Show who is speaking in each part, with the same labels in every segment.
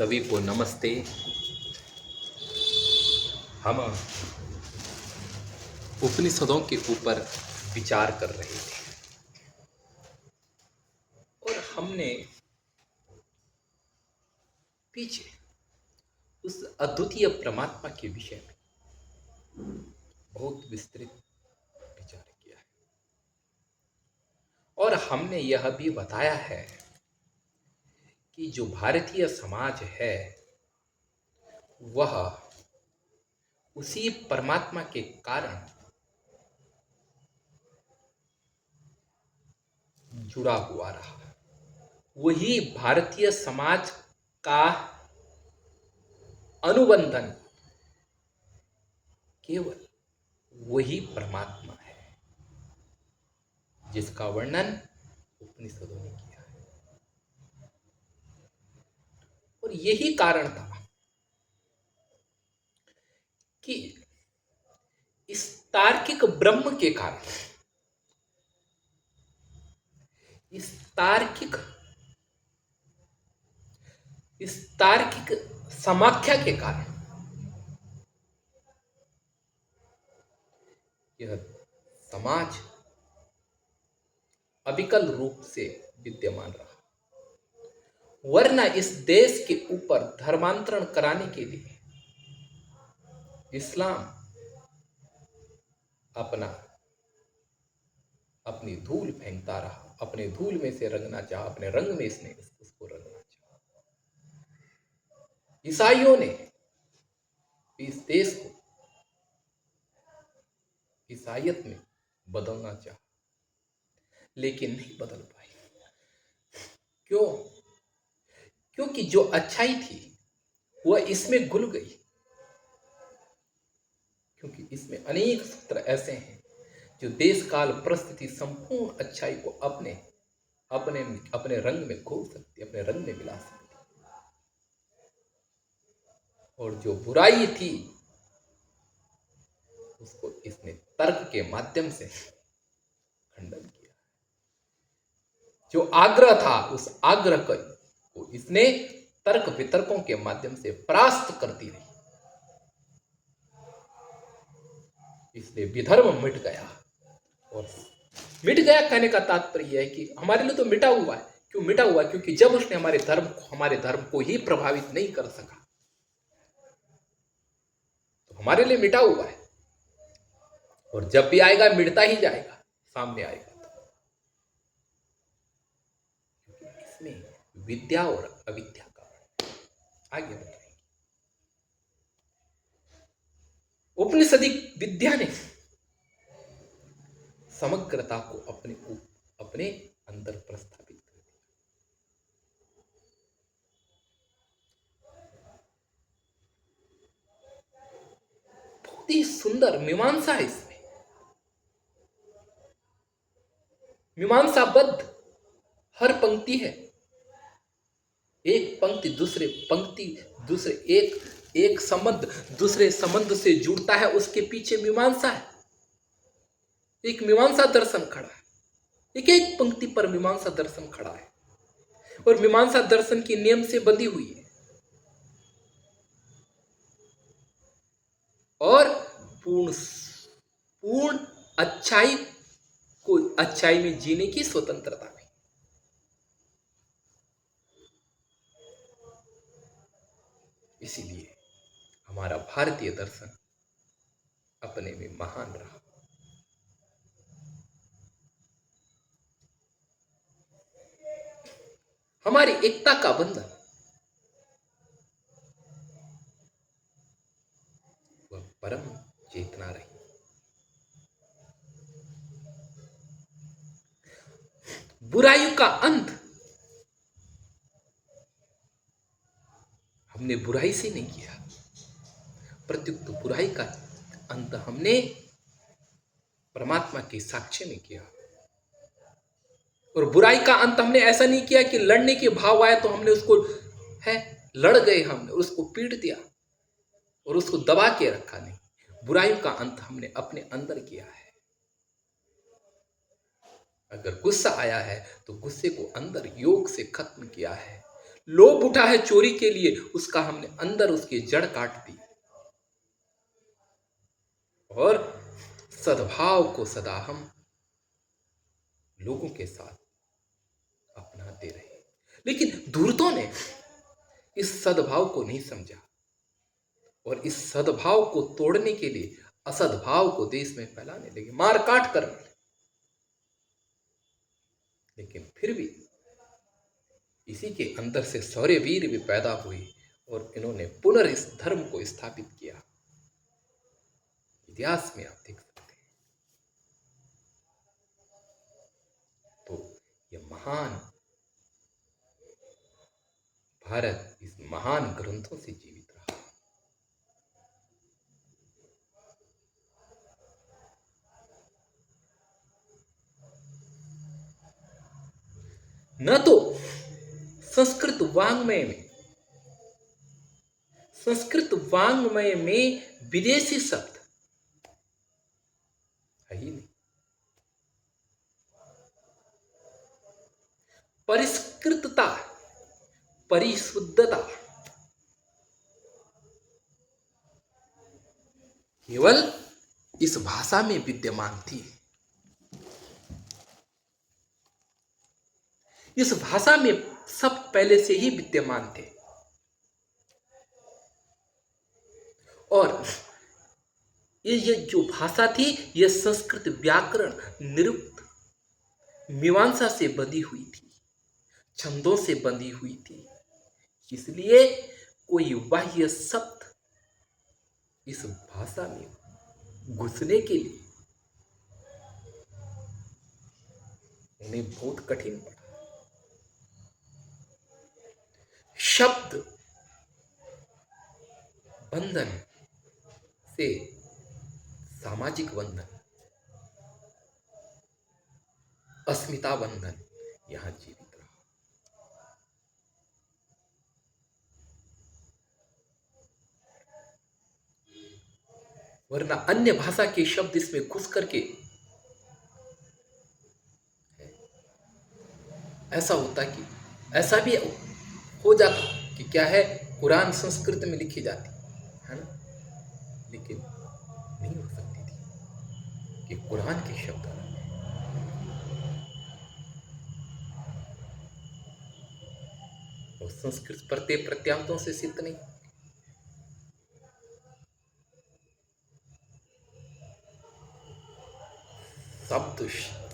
Speaker 1: सभी को नमस्ते। हम उपनिषदों के ऊपर विचार कर रहे थे और हमने पीछे उस अद्वितीय परमात्मा के विषय में बहुत विस्तृत विचार किया है और हमने यह भी बताया है कि जो भारतीय समाज है वह उसी परमात्मा के कारण जुड़ा हुआ रहा। वही भारतीय समाज का अनुबंधन केवल वही परमात्मा है जिसका वर्णन उपनिषदों ने किया है। और यही कारण था कि इस तार्किक ब्रह्म के कारण, इस तार्किक समाख्या के कारण यह समाज अविकल रूप से विद्यमान रहा। वरना इस देश के ऊपर धर्मांतरण कराने के लिए इस्लाम अपनी धूल फेंकता रहा, अपने धूल में से रंगना चाहा, अपने रंग में इसने उसको रंगना चाहा। ईसाइयों ने इस देश को ईसाइयत में बदलना चाहा लेकिन नहीं बदल पाए। क्यों? क्योंकि जो अच्छाई थी वह इसमें घुल गई, क्योंकि इसमें अनेक सूत्र ऐसे हैं जो देश काल परिस्थिति संपूर्ण अच्छाई को अपने रंग में घोल सकती, अपने रंग में मिला सकती। और जो बुराई थी उसको इसने तर्क के माध्यम से खंडन किया। जो आग्रह था उस आग्रह को इसने तर्क वितर्कों के माध्यम से परास्त करती रही। इसलिए विधर्म मिट गया। और मिट गया कहने का तात्पर्य यह है कि हमारे लिए तो मिटा हुआ है। क्यों मिटा हुआ? क्योंकि जब उसने हमारे धर्म को ही प्रभावित नहीं कर सका तो हमारे लिए मिटा हुआ है। और जब भी आएगा मिटता ही जाएगा, सामने आएगा तो। क्योंकि इसमें विद्या और अविद्या का आगे बताएंगे। उपनिषदी विद्या ने समग्रता को अपने अंदर प्रस्थापित कर दिया। बहुत ही सुंदर मीमांसा है इसमें, मीमांसाबद्ध हर पंक्ति है। एक पंक्ति दूसरे एक संबंध दूसरे संबंध से जुड़ता है, उसके पीछे मीमांसा है। एक मीमांसा दर्शन खड़ा है, एक पंक्ति पर मीमांसा दर्शन खड़ा है और मीमांसा दर्शन की नियम से बंधी हुई है। और पूर्ण अच्छाई में जीने की स्वतंत्रता भी। इसीलिए हमारा भारतीय दर्शन अपने में महान रहा। हमारी एकता का बंधन वह परम चेतना रही। बुराई का अंत हमने बुराई से नहीं किया, प्रत्युत बुराई का अंत हमने परमात्मा के साक्ष्य में किया। और बुराई का अंत हमने ऐसा नहीं किया कि लड़ने के भाव आए तो हमने उसको लड़ गए, हमने उसको पीट दिया और उसको दबा के रखा। नहीं, बुराई का अंत हमने अपने अंदर किया है। अगर गुस्सा आया है तो गुस्से को अंदर योग से खत्म किया है, लोभ उठा है चोरी के लिए, उसका हमने अंदर उसकी जड़ काट दी और सद्भाव को सदा हम लोगों के साथ अपनाते रहे। लेकिन धूर्तों ने इस सद्भाव को नहीं समझा और इस सद्भाव को तोड़ने के लिए असद्भाव को देश में फैलाने लगे, मार काट कर। लेकिन फिर भी इसी के अंदर से शौर्यवीर भी पैदा हुए और इन्होंने पुनः इस धर्म को स्थापित किया। इतिहास में आप देख सकते हैं। तो यह महान भारत इस महान ग्रंथों से जीवित रहा। न तो संस्कृत वांग्मय में विदेशी शब्द है ही नहीं, परिष्कृतता, परिशुद्धता केवल इस भाषा में विद्यमान थी। इस भाषा में सब पहले से ही विद्यमान थे और ये जो भाषा थी यह संस्कृत व्याकरण, निरुक्त, मीमांसा से बंधी हुई थी, छंदों से बंधी हुई थी। इसलिए कोई बाह्य शब्द इस भाषा में घुसने के लिए उन्हें बहुत कठिन पड़ा। शब्द बंधन से सामाजिक बंधन, अस्मिता बंधन यहां जीवित रहा। वरना अन्य भाषा के शब्द इसमें घुस करके ऐसा होता कि ऐसा भी हो जाता कि क्या है, कुरान संस्कृत में लिखी जाती है ना, लेकिन नहीं हो सकती थी कि कुरान के शब्द और संस्कृत प्रत्यय प्रत्यांतों से सिद्ध नहीं।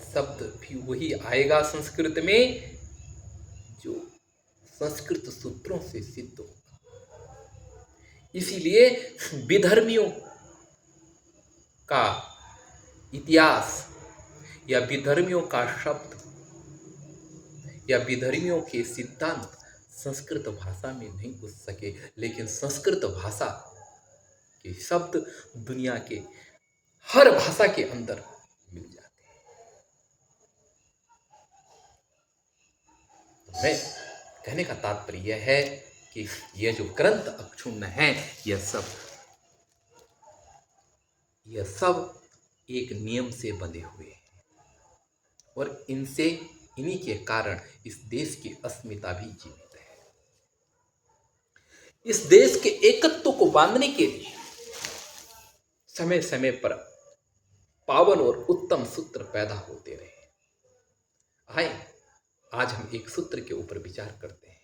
Speaker 1: शब्द भी वही आएगा संस्कृत में जो संस्कृत सूत्रों से सिद्ध होगा। इसीलिए विधर्मियों का इतिहास या विधर्मियों का शब्द या विधर्मियों के सिद्धांत संस्कृत भाषा में नहीं घुस सके, लेकिन संस्कृत भाषा के शब्द दुनिया के हर भाषा के अंदर मिल जाते हैं। तो मैं कहने का तात्पर्य यह है कि यह जो ग्रंथ अक्षुण्ण है, यह सब एक नियम से बंधे हुए हैं और इन्हीं के कारण इस देश की अस्मिता भी जीवित है। इस देश के एकत्व को बांधने के लिए समय समय पर पावन और उत्तम सूत्र पैदा होते रहे। आइए आज हम एक सूत्र के ऊपर विचार करते हैं।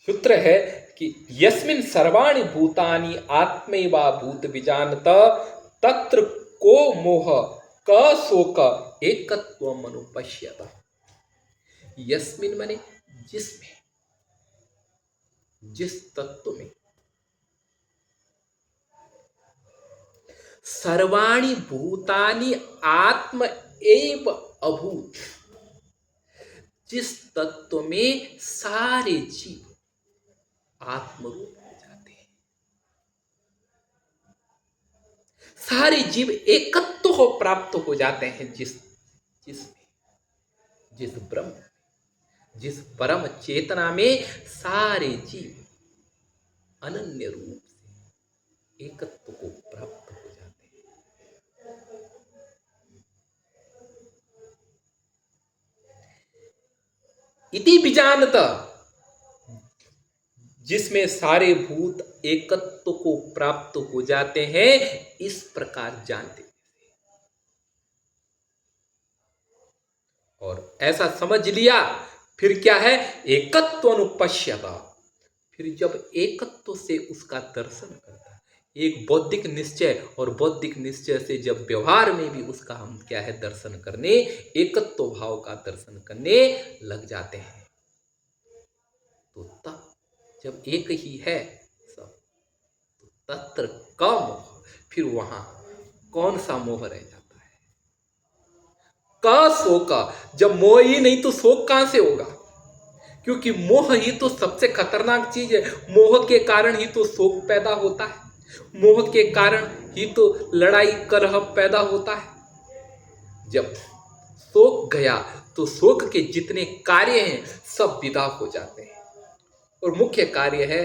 Speaker 1: सूत्र है कि यस्मिन् सर्वाणि भूतानि आत्मैवा भूत विजानत तत्र को मोह क शोक एकत्वम् अनुपश्यत। यस्मिन् माने जिसमें, जिस तत्व में, सर्वाणि भूतानि आत्म एव अभूत, जिस तत्व में सारे जीव आत्मरूप हो जाते हैं, सारे जीव एकत्व को प्राप्त हो जाते हैं, जिस ब्रह्म, जिस परम चेतना में सारे जीव अनन्य रूप से एकत्व को प्राप्त हो जाते हैं। इति बीजानत, जिसमें सारे भूत एकत्व को प्राप्त हो जाते हैं, इस प्रकार जानते। और ऐसा समझ लिया, फिर क्या है, एकत्व अनुपश्यता, फिर जब एकत्व से उसका दर्शन करता है, एक बौद्धिक निश्चय, और बौद्धिक निश्चय से जब व्यवहार में भी उसका हम क्या है, दर्शन करने, एकत्व भाव का दर्शन करने लग जाते हैं, तो तब जब एक ही है सब, तो तत्र का मोह, फिर वहां कौन सा मोह रह जाता है, का शोका, जब मोह ही नहीं तो शोक कहां से होगा, क्योंकि मोह ही तो सबसे खतरनाक चीज है। मोह के कारण ही तो शोक पैदा होता है, मोह के कारण ही तो लड़ाई कलह पैदा होता है। जब शोक गया तो शोक के जितने कार्य हैं सब विदा हो जाते हैं, और मुख्य कार्य है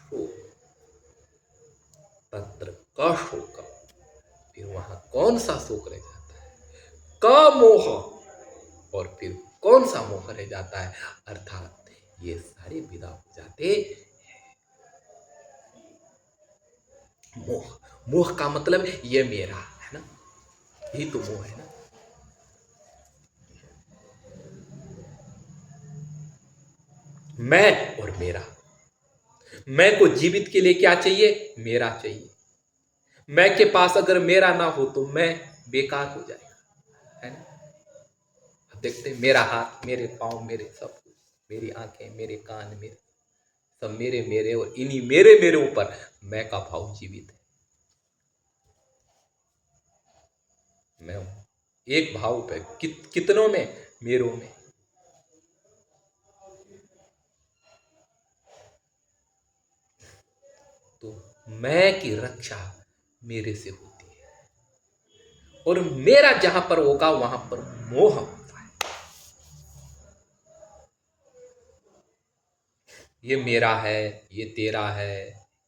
Speaker 1: शोक, तत्र का शोक, फिर वहां कौन सा शोक रह जाता है, का मोह, और फिर कौन सा मोह रह जाता है, अर्थात ये सारे विदा हो जाते। मोह, मोह का मतलब ये मेरा है ना, यही तो मोह है ना। मैं और मेरा, मैं को जीवित के लिए क्या चाहिए, मेरा चाहिए। मैं के पास अगर मेरा ना हो तो मैं बेकार हो जाएगा, है ना। अब देखते हैं, मेरा हाथ, मेरे पांव, मेरे सब कुछ, मेरी आंखें, मेरे कान, मेरे सब मेरे मेरे, और इन्हीं मेरे मेरे ऊपर मैं का भाव जीवित है। मैं हूं एक भाव पे कितनों में, मेरों में। तो मैं की रक्षा मेरे से होती है, और मेरा जहां पर होगा वहां पर मोह होता है। ये मेरा है, ये तेरा है,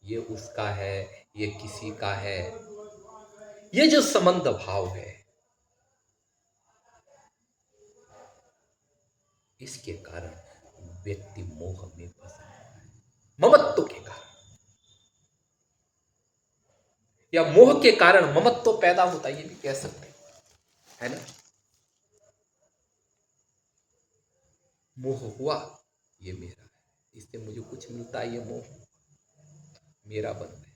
Speaker 1: ये उसका है, ये किसी का है, ये जो संबंध भाव है, इसके कारण व्यक्ति मोह में फंसा है, ममत्व के कारण, या मोह के कारण ममत्व पैदा होता है, ये भी कह सकते हैं, है ना। मोह हुआ, ये मेरा है, इससे मुझे कुछ मिलता है, ये मोह मेरा बन गया,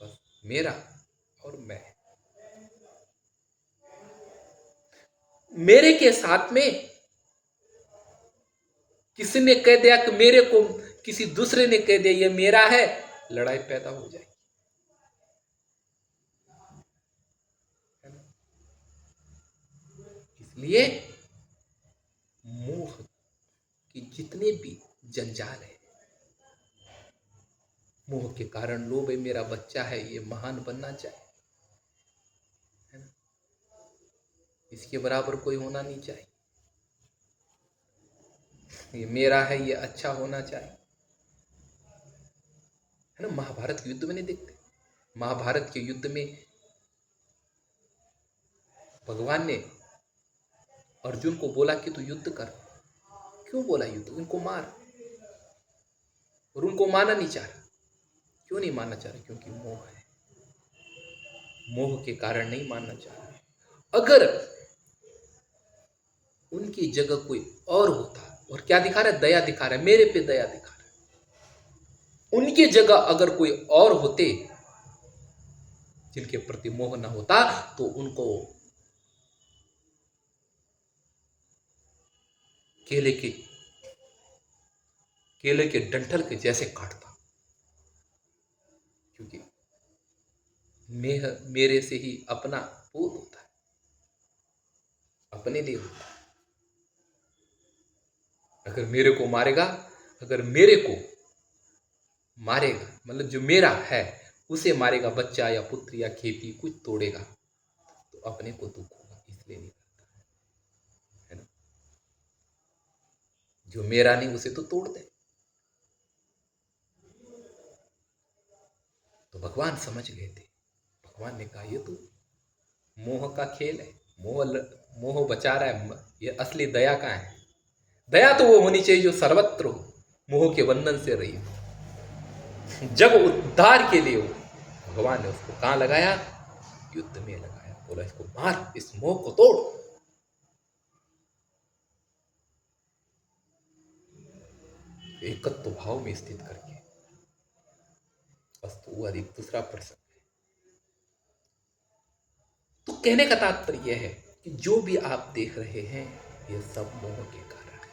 Speaker 1: बस मेरा और मैं। मेरे के साथ में किसी ने कह दिया कि मेरे को, किसी दूसरे ने कह दिया ये मेरा है, लड़ाई पैदा हो जाएगी, है ना? इसलिए मोह की जितने भी जंजाल है, मोह के कारण लोभ है, मेरा बच्चा है ये महान बनना चाहिए, है ना, इसके बराबर कोई होना नहीं चाहिए, ये मेरा है, ये अच्छा होना चाहिए, है ना। महाभारत के युद्ध में नहीं देखते, महाभारत के युद्ध में भगवान ने अर्जुन को बोला कि तू युद्ध कर, क्यों बोला युद्ध, उनको मार, और उनको माना नहीं चाह रहा, क्यों नहीं मानना चाह रहा, क्योंकि मोह है, मोह के कारण नहीं मानना चाह रहा। अगर उनकी जगह कोई और होता, और क्या दिखा रहा है, दया दिखा रहा है, मेरे पे दया दिखा रहा है, उनकी जगह अगर कोई और होते जिनके प्रति मोह न होता, तो उनको केले के डंठल के जैसे काटता, क्योंकि मेरे से ही अपना बोध होता है, अपने लिए होता है। अगर मेरे को मारेगा, अगर मेरे को मारेगा, मतलब जो मेरा है उसे मारेगा, बच्चा या पुत्र या खेती कुछ तोड़ेगा, तो अपने को दुख होगा, इसलिए नहीं करता, है ना। जो मेरा नहीं उसे तो तोड़ दे। तो भगवान समझ गए थे, भगवान ने कहा ये तो मोह का खेल है, मोह मोह बचा रहा है। ये असली दया कहाँ है? दया तो वो होनी चाहिए जो सर्वत्र हो, मोह के बंधन से रही हो। जब उद्धार के लिए हो, भगवान ने उसको कहाँ लगाया? युद्ध में लगाया। बोला इसको मार, इस मोह को तोड़। एकत्व भाव में स्थित करके। बस तो वो अधिक दूसरा प्रसंग है। तो कहने का तात्पर्य यह है कि जो भी आप देख रहे हैं ये सब मोह के कारण है।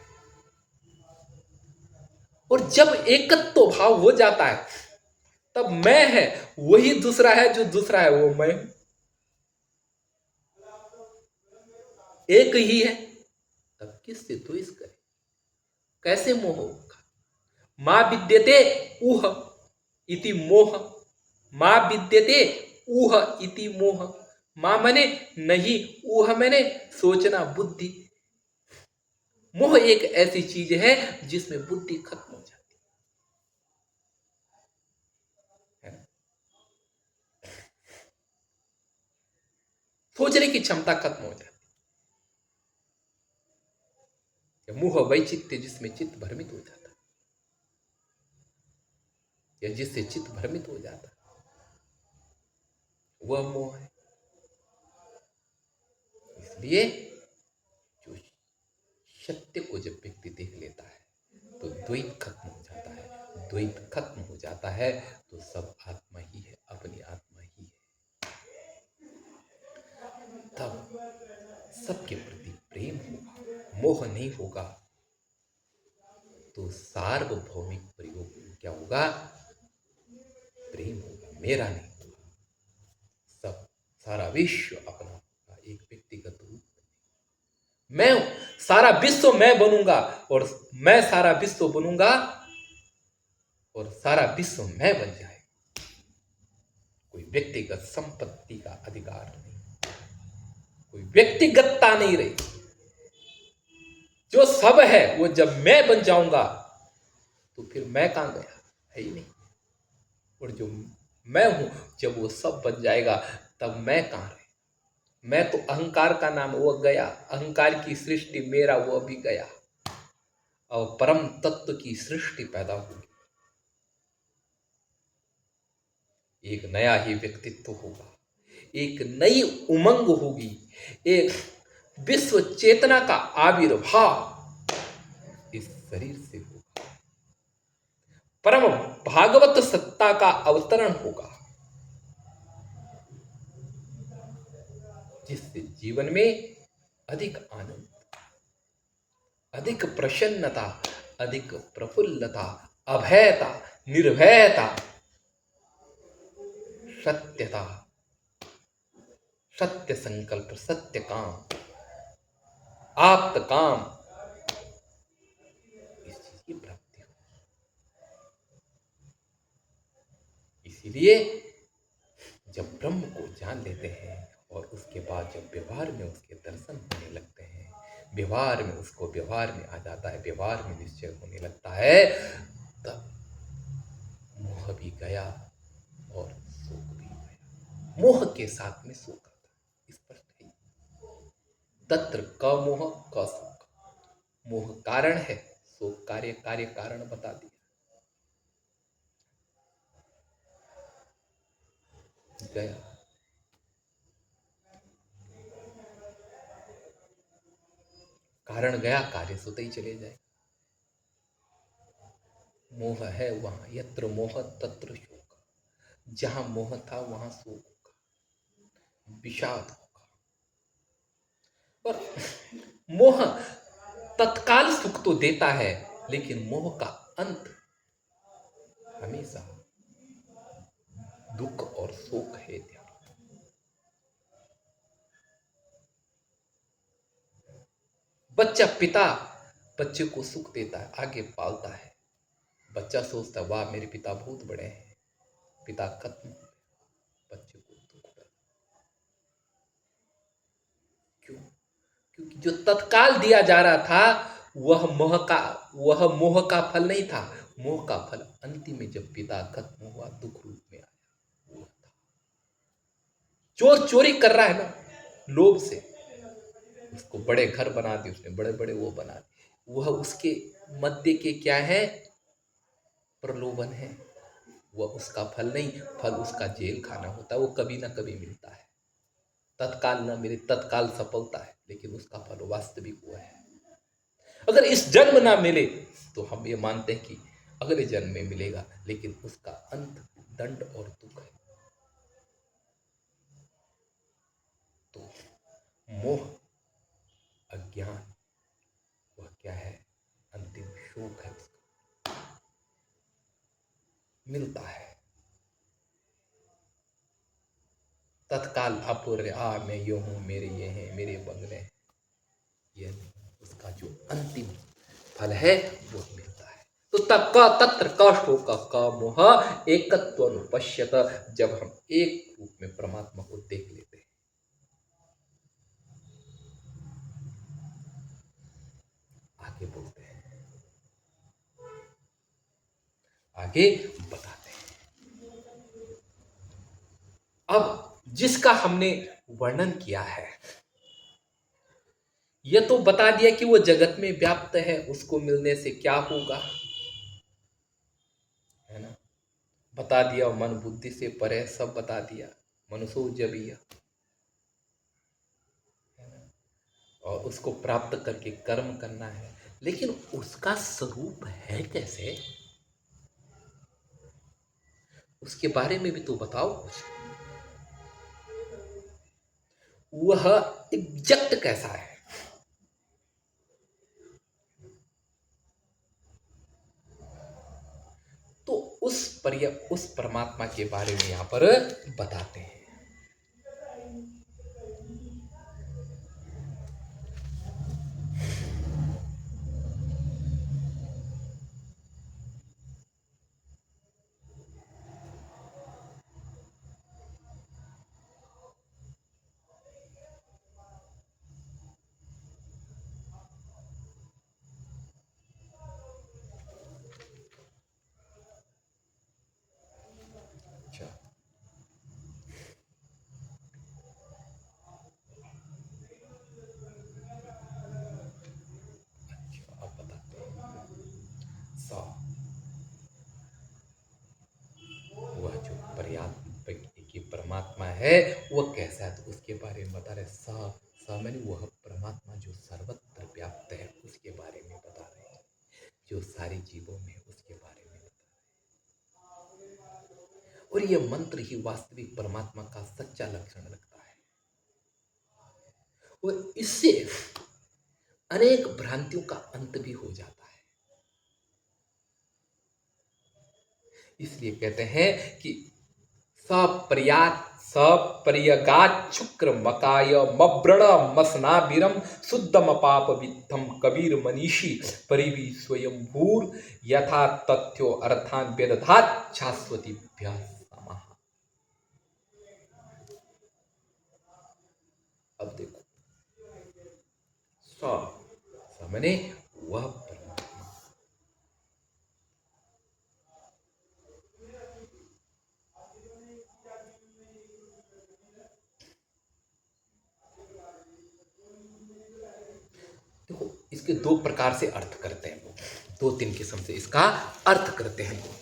Speaker 1: और जब एकत्व भाव हो जाता है तब मैं है वही दूसरा है, जो दूसरा है वो मैं हूं। एक ही है, तब किससे द्वेष करें? कैसे मोह होगा? मां विद्यते ऊह इति मोह, मां विद्यते ऊह इति मोह। मां मने नहीं, ऊह मैंने सोचना, बुद्धि। मोह एक ऐसी चीज है जिसमें बुद्धि खत्म हो जाती है ना? सोचने की क्षमता खत्म हो जाती है। मोह वैचित्य, जिसमें चित्त भ्रमित हो जाता है, या जिससे चित्त भ्रमित हो जाता है, वह मोह है। इसलिए जो सत्य को जब व्यक्ति देख लेता है तो द्वैत खत्म हो जाता है। द्वैत खत्म हो जाता है तो सब आत्मा ही है, अपनी आत्मा ही है। तब सबके प्रति प्रेम होगा, मोह नहीं होगा। तो सार्वभौमिक प्रयोग क्या होगा? प्रेम होगा, मेरा नहीं होगा। सब सारा विश्व अपना होगा, एक व्यक्तिगत रूप। मैं सारा विश्व मैं बनूंगा, और मैं सारा विश्व बनूंगा, और सारा विश्व मैं बन जाएगा। कोई व्यक्तिगत संपत्ति का अधिकार नहीं, कोई व्यक्तिगतता नहीं रही। जो सब है वो जब मैं बन जाऊंगा तो फिर मैं कहां गया? है ही नहीं। और जो मैं हूं जब वो सब बन जाएगा तब मैं कहां रहे? मैं तो अहंकार का नाम, वो गया। अहंकार की सृष्टि मेरा, वो अभी गया। और परम तत्व की सृष्टि पैदा होगी। एक नया ही व्यक्तित्व होगा, एक नई उमंग होगी, एक विश्व चेतना का आविर्भाव इस शरीर से होगा। परम भागवत सत्ता का अवतरण होगा, जिससे जीवन में अधिक आनंद, अधिक प्रसन्नता, अधिक प्रफुल्लता, अभयता, निर्भयता, सत्यता, सत्य संकल्प, सत्य काम, आप्त काम, इस चीज की प्राप्ति हो। इसीलिए जब ब्रह्म को जान लेते हैं और उसके बाद जब व्यवहार में उसके दर्शन होने लगते हैं, व्यवहार में उसको व्यवहार में आ जाता है, व्यवहार में निश्चय होने लगता है, तब मोह भी गया और सुख भी गया। मोह के साथ में सुख आता है, स्पष्ट है। तत्र क मोह क सुख। मोह कारण है, सुख कार्य, कार्य कारण बता दिया। गया। कारण गया, कार्य सोते ही चले जाए। मोह है वहां, यत्र मोह तत्र शोक। जहां मोह था वहां शोक होगा, विषाद होगा। और मोह तत्काल सुख तो देता है, लेकिन मोह का अंत हमेशा दुख और शोक है। ध्यान। बच्चा पिता बच्चे को सुख देता है, आगे पालता है। बच्चा सोचता है वाह मेरे पिता बहुत बड़े हैं, पिता खत्म हो गया, बच्चे को दुख होता। क्यों? क्योंकि जो तत्काल दिया जा रहा था वह मोह का फल नहीं था। मोह का फल अंतिम में जब पिता खत्म हुआ, दुख रूप में आया, वो था। चोर चोरी कर रहा है ना, लोभ से। उसको बड़े घर बना दिए, उसने बड़े बड़े वो बना दिए, वह उसके मध्य के क्या है, प्रलोभन है। वह उसका फल नहीं, फल उसका जेल खाना होता है, वो कभी ना कभी मिलता है, तत्काल ना मिले, तत्काल सफलता है, लेकिन उसका फल वास्तविक हुआ है। अगर इस जन्म ना मिले तो हम ये मानते हैं कि अगले जन्म में मिलेगा, लेकिन उसका अंत दंड और दुख है। तो मोह, अज्ञान, वह क्या है, अंतिम शोक है, उसका मिलता है तत्काल अपूर्य, मैं यो हूं, मेरे ये हैं, मेरे बंगले हैं, ये नहीं, उसका जो अंतिम फल है वो मिलता है। तो तक्का तत्र का शोक का मोह एकत्व अनुपश्यत, जब हम एक रूप में परमात्मा को देख लेते हैं। आगे बोलते हैं, आगे बताते हैं। अब जिसका हमने वर्णन किया है, यह तो बता दिया कि वो जगत में व्याप्त है, उसको मिलने से क्या होगा, है ना, बता दिया, मन बुद्धि से परे सब बता दिया, मनुष्य जबिया, है ना, और उसको प्राप्त करके कर्म करना है, लेकिन उसका स्वरूप है कैसे, उसके बारे में भी तो बताओ कुछ। वह एग्जैक्ट कैसा है, तो उस परमात्मा के बारे में यहां पर बताते हैं। अच्छा, अब बताते हैं। वह जो पर्याप्त की परमात्मा है वह कैसा है, तो उसके बारे में बता रहे। स मैंने वह परमात्मा जो सर्वत्र व्याप्त है उसके बारे में बता रहे हैं, जो सारे जीवों में उसके बारे में बता रहे हैं। और यह मंत्र ही वास्तविक परमात्मा का सच्चा लक्षण लगता है। और इससे अनेक भ्रांतियों का अंत भी हो जाता है। इसलिए कहते हैं कि सपर्यात सपर्यगात शुक्र मकाय मव्रण मसनाभिरम शुद्धम पाप वित्थम कबीर मनीषी परिवि स्वयंभूर यथा तथ्यो अर्थान वेदधात शाश्वती समाह। अब देखो, स मैंने वह परमात्मा, देखो इसके दो प्रकार से अर्थ करते हैं वो, दो तीन किस्म से इसका अर्थ करते हैं वो।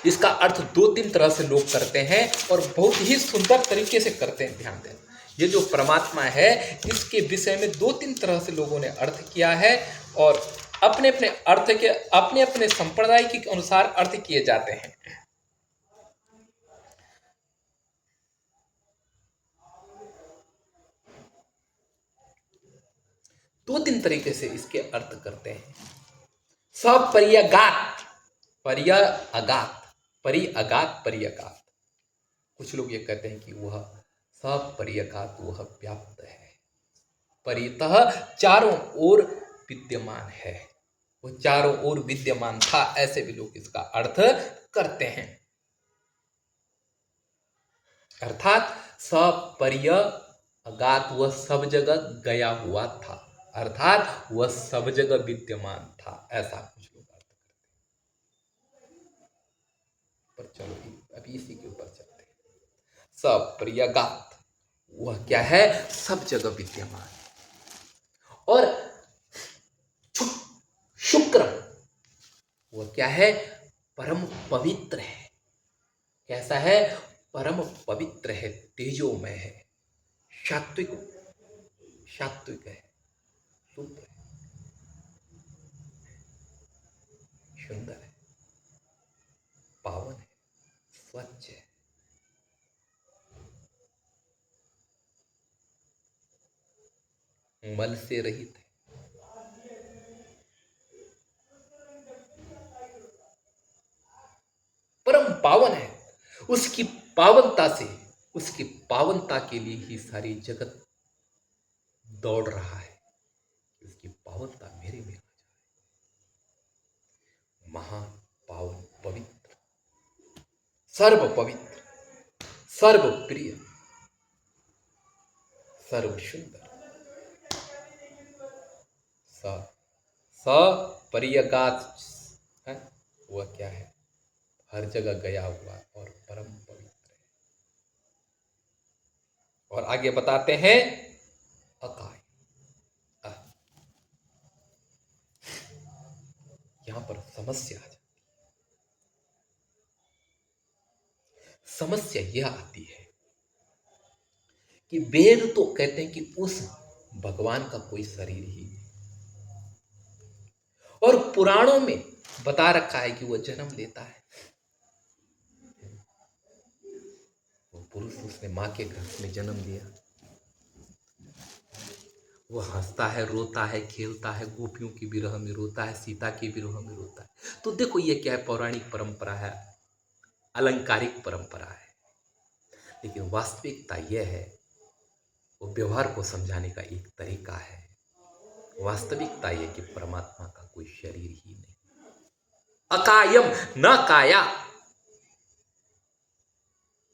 Speaker 1: इसका अर्थ दो तीन तरह से लोग करते हैं और बहुत ही सुंदर तरीके से करते हैं। ध्यान दें, ये जो परमात्मा है इसके विषय में दो तीन तरह से लोगों ने अर्थ किया है और अपने अपने अर्थ के अपने अपने संप्रदाय के अनुसार अर्थ किए जाते हैं। दो तीन तरीके से इसके अर्थ करते हैं। सपर्यगात, पर्य अगात, परि अगात पर्यगात। कुछ लोग ये कहते हैं कि वह सपर्यगात, वह व्याप्त है, परितः चारों ओर विद्यमान है, वो चारों ओर विद्यमान था, ऐसे भी लोग इसका अर्थ करते हैं। अर्थात सपर्य अगात, वह सब जगह गया हुआ था, अर्थात वह सब जगह विद्यमान था, ऐसा कुछ लोग अर्थ करते हैं। पर चलो अभी इसी के ऊपर चलते हैं। सपर्यगात, वह क्या है? सब जगह विद्यमान। और शुक्र वह क्या है? परम पवित्र है। कैसा है? परम पवित्र है, तेजोमय है, सात्विक सात्विक है, शुद्ध है, सुंदर है, पावन है, स्वच्छ है, मल से रहित है, परम पावन है। उसकी पावनता से, उसकी पावनता के लिए ही सारी जगत दौड़ रहा है। उसकी पावनता मेरे में आ जाए। महान, पावन, पवित्र, सर्व पवित्र, सर्व प्रिय, सर्व सुंदर, स स परियगात है। वह क्या है? हर जगह गया हुआ और परम पवित्र है। और आगे बताते हैं अकाय। यहां पर समस्या आ जाती। समस्या यह आती है कि वेद तो कहते हैं कि उस भगवान का कोई शरीर ही नहीं, और पुराणों में बता रखा है कि वह जन्म लेता है। वो पुरुष उसने मां के गर्भ में जन्म लिया। वो हंसता है, रोता है, खेलता है, गोपियों की विरह में रोता है, सीता की विरह में रोता है। तो देखो ये क्या है? पौराणिक परंपरा है, अलंकारिक परंपरा है। लेकिन वास्तविकता यह है, वो व्यवहार को समझाने का एक तरीका है। वास्तविकता यह कि परमात्मा का कोई शरीर ही नहीं। अकायम न काया,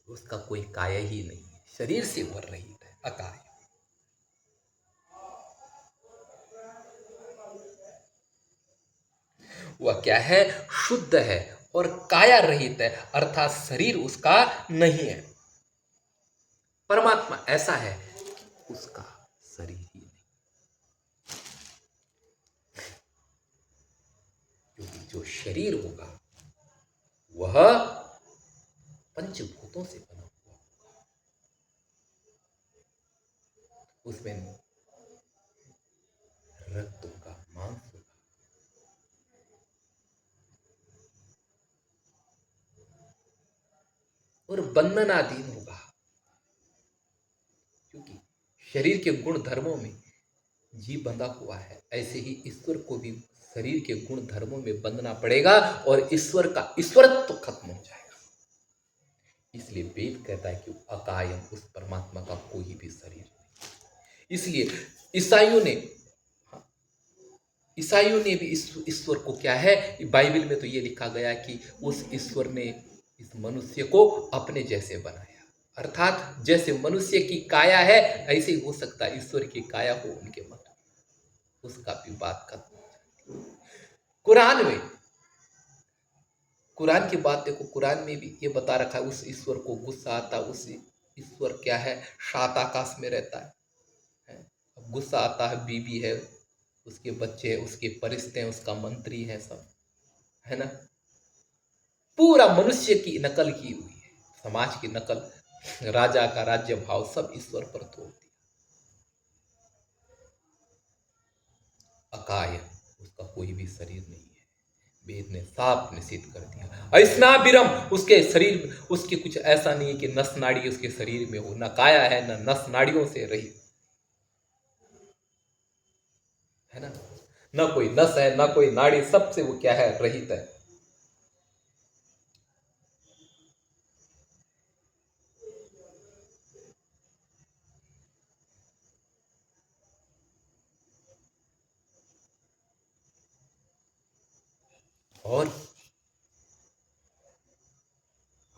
Speaker 1: उसका कोई काया ही नहीं है, शरीर से वर रहित है, अकाय। वह क्या है? शुद्ध है और काया रहित है, अर्थात शरीर उसका नहीं है। परमात्मा ऐसा है कि उसका शरीर ही नहीं, क्योंकि जो शरीर होगा वह पंचभूतों से बना हुआ, उसमें रक्त होगा, मांस होगा, और बंधनाधीन होगा। क्योंकि शरीर के गुण धर्मों में जीव बंधा हुआ है, ऐसे ही ईश्वर को भी शरीर के गुण धर्मों में बंधना पड़ेगा और ईश्वर का ईश्वरत्व तो खत्म हो जाएगा। इसलिए वेद कहता है कि अकायम, उस परमात्मा का कोई भी शरीर नहीं। इसलिए ईसाइयों ने ईसाइयों ने भी इस ईश्वर को क्या है, बाइबल में तो ये लिखा गया कि उस ईश्वर ने इस मनुष्य को अपने जैसे बनाया। अर्थात जैसे मनुष्य की काया है, ऐसे ही हो सकता है ईश्वर की काया हो उनके मन। उसका भी बात खत्म। कुरान में, कुरान की बात देखो, कुरान में भी ये बता रखा है, उस ईश्वर को गुस्सा आता, उस ईश्वर क्या है, सात आकाश में रहता है। अब गुस्सा आता है, बीवी है, उसके बच्चे हैं, उसके परिस्ते हैं, उसका मंत्री है, सब है ना। पूरा मनुष्य की नकल की हुई है, समाज की नकल, राजा का राज्य भाव सब ईश्वर पर थोप दिया। अकाय, उसका कोई भी शरीर नहीं है। वेद ने साफ निषेध कर दिया। ऐसना विरम, उसके शरीर में उसके कुछ ऐसा नहीं है कि नस नाड़ी उसके शरीर में हो, न काया है, न नस नाड़ियों से रहित है ना, न कोई नस है, न कोई नाड़ी, सबसे वो क्या है, रहित है। और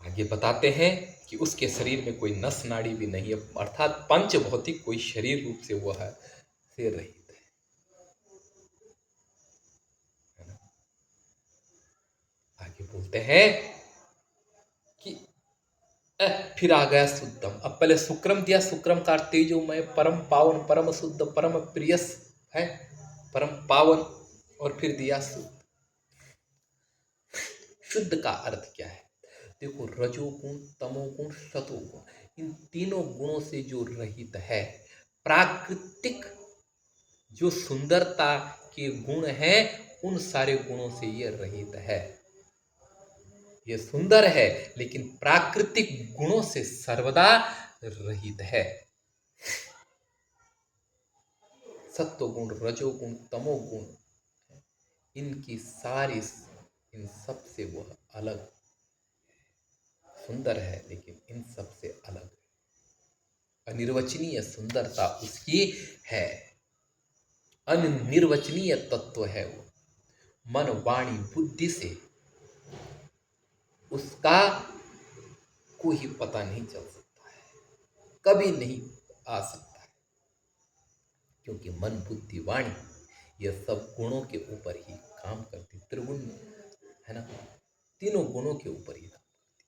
Speaker 1: आगे बताते हैं कि उसके शरीर में कोई नस नाड़ी भी नहीं है, अर्थात पंच भौतिक कोई शरीर रूप से वो है, से रहित है ना। आगे बोलते हैं कि फिर आ गया शुद्धम। अब पहले शुक्रम दिया, शुक्रम का अर्थ तेजोमय, परम पावन, परम शुद्ध, परम प्रियस है, परम पावन। और फिर दिया शुद्ध। शुद्ध का अर्थ क्या है? देखो, रजोगुण, तमोगुण, सतोगुण, इन तीनों गुणों से जो रहित है, प्राकृतिक जो सुंदरता के गुण हैं, उन सारे गुणों से ये रहित है। ये सुंदर है लेकिन प्राकृतिक गुणों से सर्वदा रहित है। सत्वगुण, रजोगुण, तमोगुण, इनकी सारी, इन सब से वह अलग, सुंदर है लेकिन इन सब से अलग, अनिर्वचनीय सुंदरता उसकी है, अनिर्वचनीय तत्व है वो। मन, वाणी, बुद्धि से उसका कोई पता नहीं चल सकता है, कभी नहीं आ सकता है, क्योंकि मन, बुद्धि, वाणी यह सब गुणों के ऊपर ही काम करती, त्रिगुण है ना, तीनों गुणों के ऊपर ही काम करती,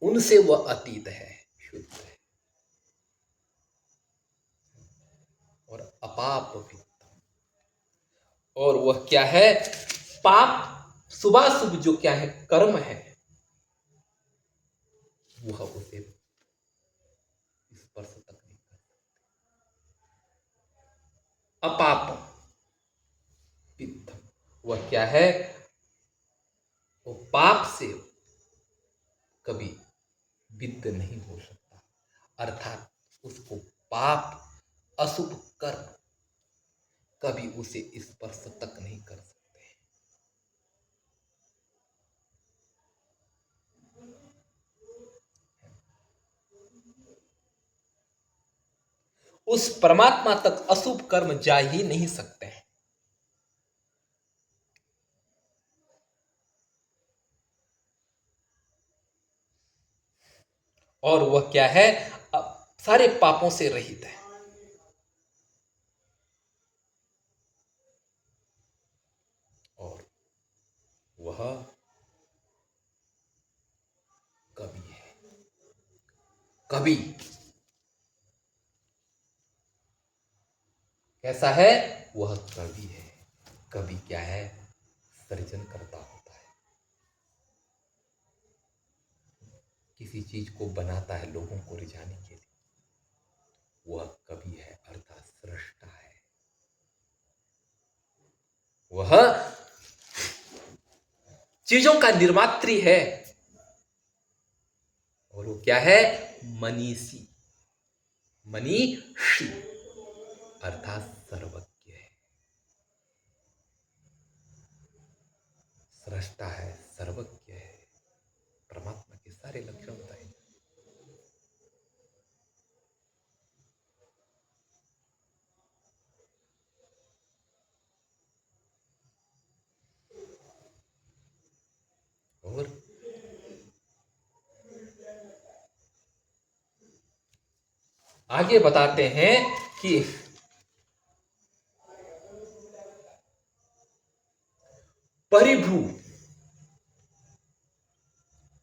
Speaker 1: उनसे वह अतीत है, शुद्ध है। और अपाप वित्तम, और वह क्या है? पाप, शुभाशुभ जो क्या है, कर्म है, वह उसे स्पर्श तक नहीं कर। अपाप वित्तम, वह क्या है? वो पाप से कभी विद्ध नहीं हो सकता, अर्थात उसको पाप, अशुभ कर्म कभी उसे स्पर्श तक नहीं कर सकते। उस परमात्मा तक अशुभ कर्म जा ही नहीं सकते हैं। और वह क्या है? सारे पापों से रहित है। और वह कवि है। कवि कैसा है? वह कवि है। कवि क्या है? सृजन करता होता है, किसी चीज को बनाता है लोगों को रिझाने के लिए, वह कवि है, अर्थात सृष्टा है। वह चीजों का निर्मात्री है। और वो क्या है? मनीषी, मनीषी अर्थात सर्वज्ञ है, सृष्टा है, सर्वज्ञ है। परमात्मा के सारे लक्षण बताए। और आगे बताते हैं कि परिभू,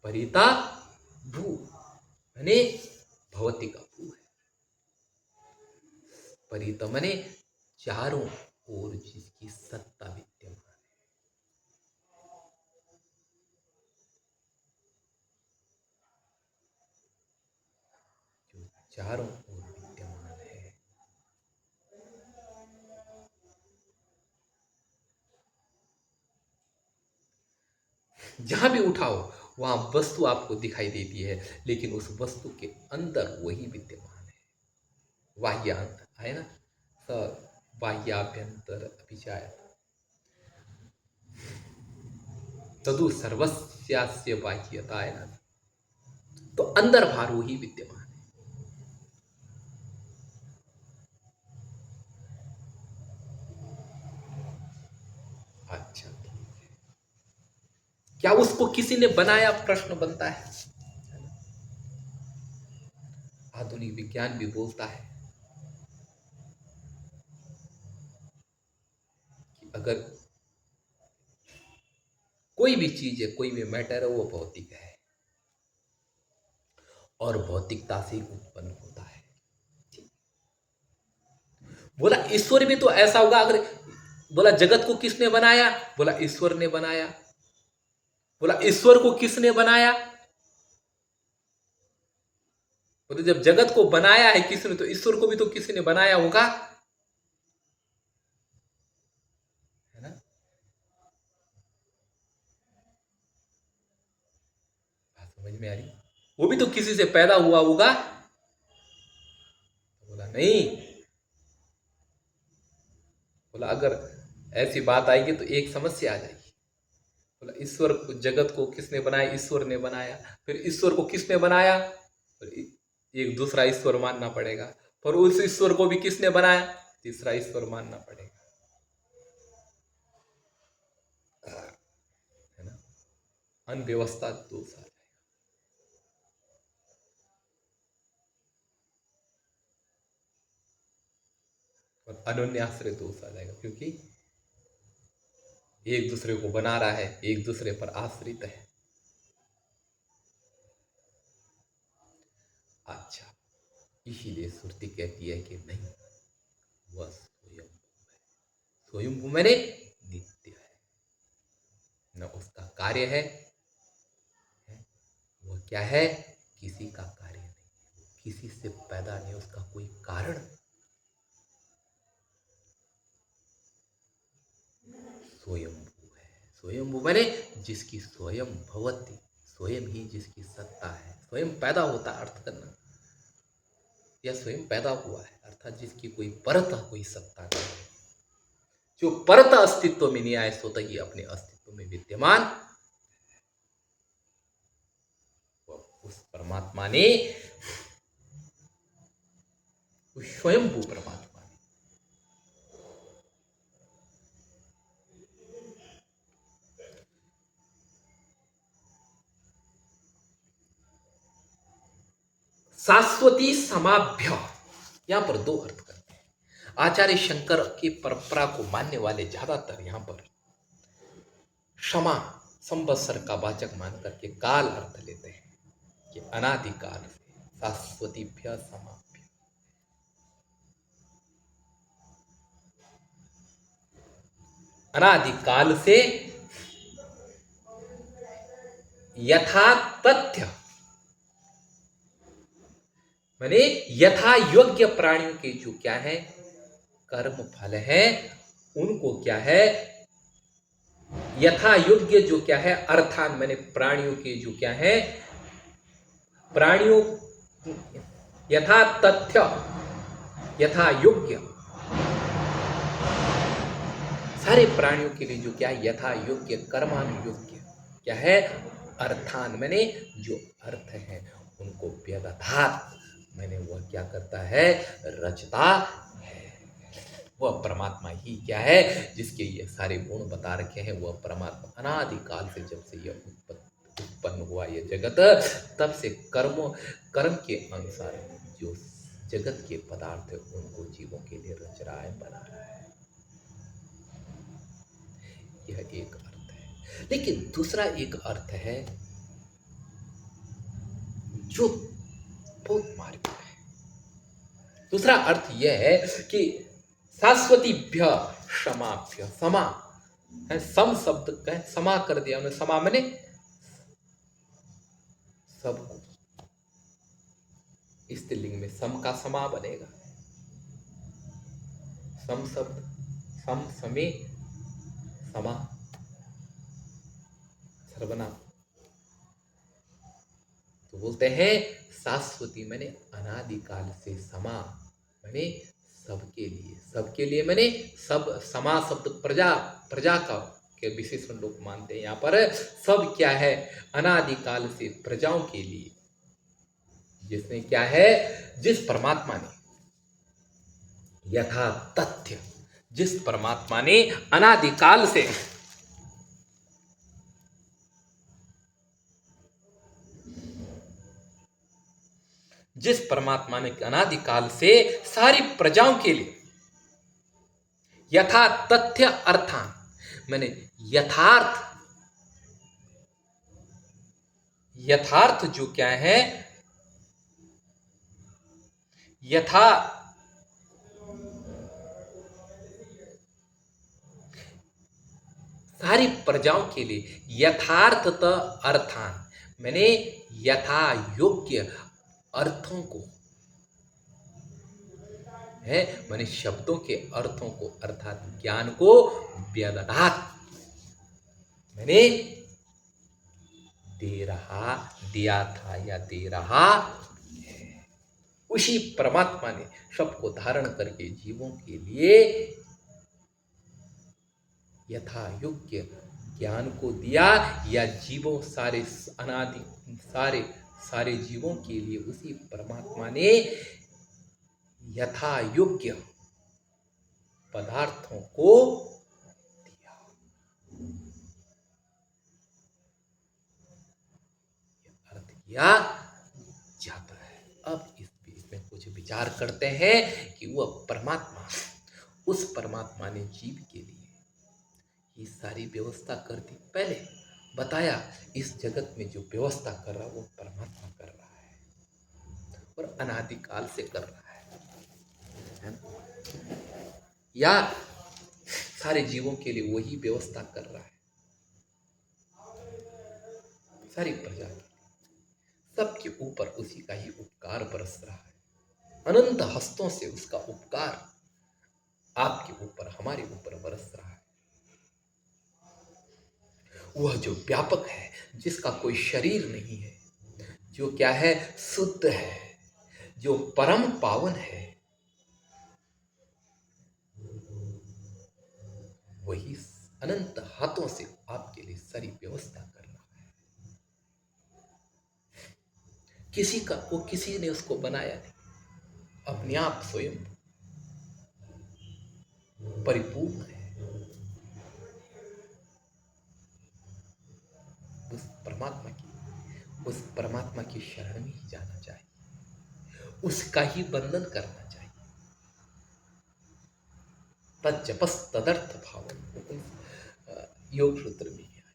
Speaker 1: परिता भू माने भवती का भू है, परित माने चारों ओर जिसकी सत्ता विद्यमान है, जो चारों ओर विद्यमान है। जहां भी उठाओ वहां वस्तु आपको दिखाई देती है, लेकिन उस वस्तु के अंदर वही विद्यमान है। बाह्यांत है ना, स बाह्याभ्यंतर अभिचाय तदु सर्वस्यास्य बाह्यता है ना, तो अंदर बाहर वही विद्यमान है। अच्छा, क्या उसको किसी ने बनाया? प्रश्न बनता है। आधुनिक विज्ञान भी बोलता है कि अगर कोई भी चीज है, कोई भी मैटर है, वो भौतिक है। और भौतिकता से उत्पन्न होता है। बोला ईश्वर भी तो ऐसा होगा। अगर बोला जगत को किसने बनाया, बोला ईश्वर ने बनाया। बोला ईश्वर को किसने बनाया, बोले जब जगत को बनाया है किसने, तो ईश्वर को भी तो किसी ने बनाया होगा, है ना। बात समझ में आ रही, वो भी तो किसी से पैदा हुआ होगा। बोला नहीं, बोला अगर ऐसी बात आएगी तो एक समस्या आ जाएगी। बोला ईश्वर को, जगत को किसने बनाया, ईश्वर ने बनाया। फिर ईश्वर को किसने बनाया, एक दूसरा ईश्वर मानना पड़ेगा। पर उस ईश्वर को भी किसने बनाया, तीसरा ईश्वर मानना पड़ेगा, है ना। अनव्यवस्था दोष आ जाएगा। और अनन्याश्रय दोष आ जाएगा, क्योंकि एक दूसरे को बना रहा है, एक दूसरे पर आश्रित है। अच्छा, इसीलिए श्रुति कहती है कि नहीं, वह स्वयं मैंने नित्य है, न उसका कार्य है, वह क्या है, किसी का कार्य नहीं, किसी से पैदा नहीं, उसका कोई कारण। स्वयंभू है, स्वयंभू मैंने जिसकी स्वयं भवति, स्वयं ही जिसकी सत्ता है। स्वयं पैदा होता अर्थ करना, या स्वयं पैदा हुआ है अर्थात जिसकी कोई परत, कोई सत्ता नहीं है। जो परत अस्तित्व में नहीं आए, स्वतः ही अपने अस्तित्व में विद्यमान, उस परमात्मा ने, उस स्वयंभू परमात्मा ने शाश्वती समाभ्य, यहां पर दो अर्थ करते हैं। आचार्य शंकर की परंपरा को मानने वाले ज्यादातर यहां पर क्षमा संवत्सर का वाचक मान करके काल अर्थ लेते हैं कि अनादिकाल से शाश्वतीभ्य समाभ्य। अनादिकाल से यथा तथ्य, माने यथा योग्य प्राणियों के जो क्या है कर्म फल है, उनको क्या है यथा योग्य जो क्या है अर्थान, मैंने प्राणियों के जो क्या है, प्राणियों यथा तथ्य, यथा योग्य, सारे प्राणियों के लिए जो क्या है यथा योग्य कर्मानुयोग्य क्या है अर्थान, मैंने जो अर्थ है उनको व्यवधात, मैंने वह क्या करता है रचता है। वह परमात्मा ही क्या है जिसके ये सारे गुण बता रखे हैं। वह परमात्मा अनादिकाल से, जब से यह उत्पन्न हुआ यह जगत, तब से कर्म के अनुसार जो जगत के पदार्थ है उनको जीवों के लिए रच रहा है, बना रहा है। यह एक अर्थ है। लेकिन दूसरा एक अर्थ है जो बहुत मार्मिक है। दूसरा अर्थ यह है कि शाश्वतीभ्य क्षमाभ्य, समा है, सम शब्द कह समा कर दिया उन्हें, समा मैंने सबको, स्त्रीलिंग में सम का समा बनेगा, सम शब्द सम समे समा सर्वनाम। तो बोलते हैं शाश्वती मैंने अनादिकाल से समा, मैंने सबके लिए, सबके लिए मैंने सब, समा शब्द प्रजा, प्रजा का के विशेषण लोग मानते हैं। यहाँ पर सब क्या है अनादिकाल से प्रजाओं के लिए, जिसने क्या है जिस परमात्मा ने यथा तथ्य, जिस परमात्मा ने अनादिकाल से जिस परमात्मा ने अनादिकाल से सारी प्रजाओं के लिए यथा तथ्य अर्थान, मैंने यथार्थ, यथार्थ जो क्या है यथा सारी प्रजाओं के लिए यथार्थत अर्थान, मैंने यथा योग्य अर्थों को है, मैंने शब्दों के अर्थों को अर्थात ज्ञान को व्यवधात मैंने दे रहा, दिया था या दे रहा है। उसी परमात्मा ने सबको धारण करके जीवों के लिए यथा योग्य ज्ञान को दिया, या जीवों सारे अनादि सारे सारे जीवों के लिए उसी परमात्मा ने यथा योग्य पदार्थों को दिया। अर्थ किया जाता है। अब इस बीच में कुछ विचार करते हैं कि वह परमात्मा, उस परमात्मा ने जीव के लिए ये सारी व्यवस्था कर दी। पहले बताया इस जगत में जो व्यवस्था कर रहा वो परमात्मा कर रहा है और अनादिकाल से कर रहा है ना? या सारे जीवों के लिए वही व्यवस्था कर रहा है, सारी प्रजा के सबके ऊपर उसी का ही उपकार बरस रहा है। अनंत हस्तों से उसका उपकार आपके ऊपर हमारे ऊपर बरस रहा है। वह जो व्यापक है, जिसका कोई शरीर नहीं है, जो क्या है, शुद्ध है, जो परम पावन है, वही अनंत हाथों से आपके लिए सारी व्यवस्था कर रहा है। किसी ने उसको बनाया नहीं, अपने आप स्वयं परिपूर्ण है। उस परमात्मा की शरण में ही जाना चाहिए, उसका ही बंधन करना चाहिए। तज्जपस तदर्थ भाव योग सूत्र में आया है।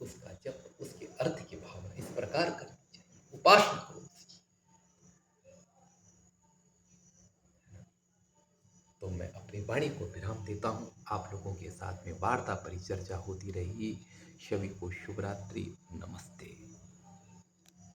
Speaker 1: उसका जप, उसके अर्थ की भावना इस प्रकार करनी चाहिए, उपासना करो उसकी। तो मैं अपनी वाणी को विराम देता हूँ। आप लोगों के साथ में वार्ता परिचर्चा होती रही। सभी को शुभ रात्रि, नमस्ते।